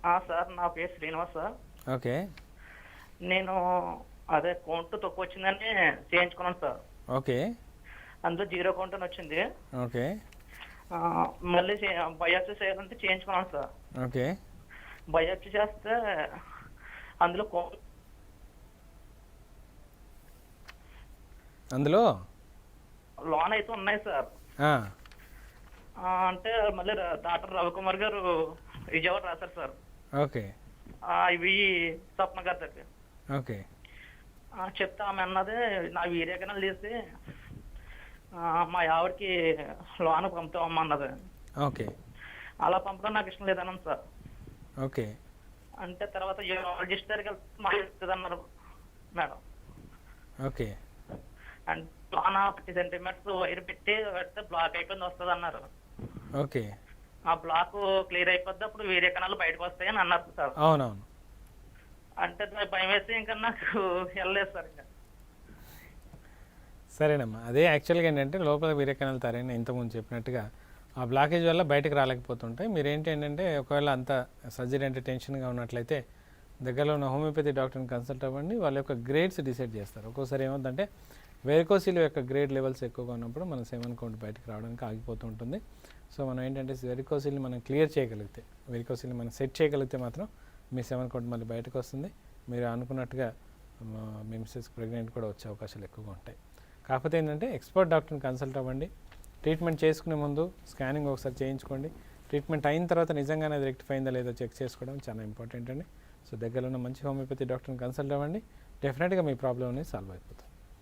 Sir నా పేరు Srinivas sir. Okay. నేను అదే కౌంట్ తక్కువ వచ్చిందని చేయించుకున్నాను సార్. ఓకే. అందులో జీరో కౌంట్ అని వచ్చింది. ఓకే. ఆ, మళ్ళీ బయాప్సీ చేయాలంటే చేయించుకున్నాను సార్. ఓకే. బయాప్సీ చేస్తే అందులో అందులో లోన్ అయితే ఉన్నాయి సార్. ఆ, అంటే మళ్ళీ డాక్టర్ రవికుమార్ గారు విజయవాడ రాశారు సార్. ఓకే. ఇవి స్వప్న గారి దగ్గర ఓకే. చెప్తే ఆమె అన్నది నా వీడియో కెనాల్ తీసి మా ఆవిడకి లోన్ పంపుతామన్నది. ఓకే. అలా పంపడం నాకు ఇష్టం లేదన్నాను సార్. ఓకే. అంటే తర్వాత యూరాలజిస్ట్ దగ్గరికి వెళ్తే మాకు ఇస్తుంది అన్నారు మేడం. ఓకే. అంటే లోన 50 సెంటీమీటర్స్ వైర్ పెట్టి పెడితే బ్లాక్ అయిపోయింది వస్తుంది అన్నారు. ఓకే. ఆ బ్లాక్ క్లియర్ అయిపోద్ది, అప్పుడు వేరే కణాలు బయటకు వస్తాయి అని అన్నారు సార్. అవునవును. అంటే భయం వేసి ఇంకా నాకు వెళ్ళలేదు సార్. ఇంకా సరేనమ్మా, అదే యాక్చువల్గా ఏంటంటే లోపల వీర్య కణాలు తరైన ఇంతకుముందు చెప్పినట్టుగా ఆ బ్లాకేజ్ వల్ల బయటకు రాలేకపోతుంటాయి. మీరేంటంటే ఒకవేళ అంత సర్జరీ అంటే టెన్షన్గా ఉన్నట్లయితే దగ్గరలో ఉన్న హోమియోపతి డాక్టర్ని కన్సల్ట్ అవ్వండి. వాళ్ళ యొక్క గ్రేడ్స్ డిసైడ్ చేస్తారు. ఒక్కోసారి ఏమవుతుందంటే వెరికోసిల్ యొక్క గ్రేడ్ లెవెల్స్ ఎక్కువగా ఉన్నప్పుడు మన సెవెన్ కౌంట్ బయటకు రావడానికి ఆగిపోతూ ఉంటుంది. సో మనం ఏంటంటే వెరికోసిల్ని మనం క్లియర్ చేయగలిగితే, వెరికోసిల్ని మనం సెట్ చేయగలిగితే మాత్రం మీ సెవెన్ కౌంట్ మళ్ళీ బయటకు వస్తుంది. మీరు అనుకున్నట్టుగా మీ మిస్సెస్ ప్రెగ్నెంట్ కూడా వచ్చే అవకాశాలు ఎక్కువగా ఉంటాయి. కాకపోతే ఏంటంటే ఎక్స్పర్ట్ డాక్టర్ని కన్సల్ట్ అవ్వండి. ట్రీట్మెంట్ చేసుకునే ముందు స్కానింగ్ ఒకసారి చేయించుకోండి. ట్రీట్మెంట్ అయిన తర్వాత నిజంగానే అది రెక్టిఫై అయిందో లేదో చెక్ చేసుకోవడం చాలా ఇంపార్టెంట్ అండి. సో దగ్గరలో ఉన్న మంచి హోమియోపతి డాక్టర్ని కన్సల్ట్ అవ్వండి. డెఫినెట్గా మీ ప్రాబ్లం అనేది సాల్వ్ అయిపోతుంది.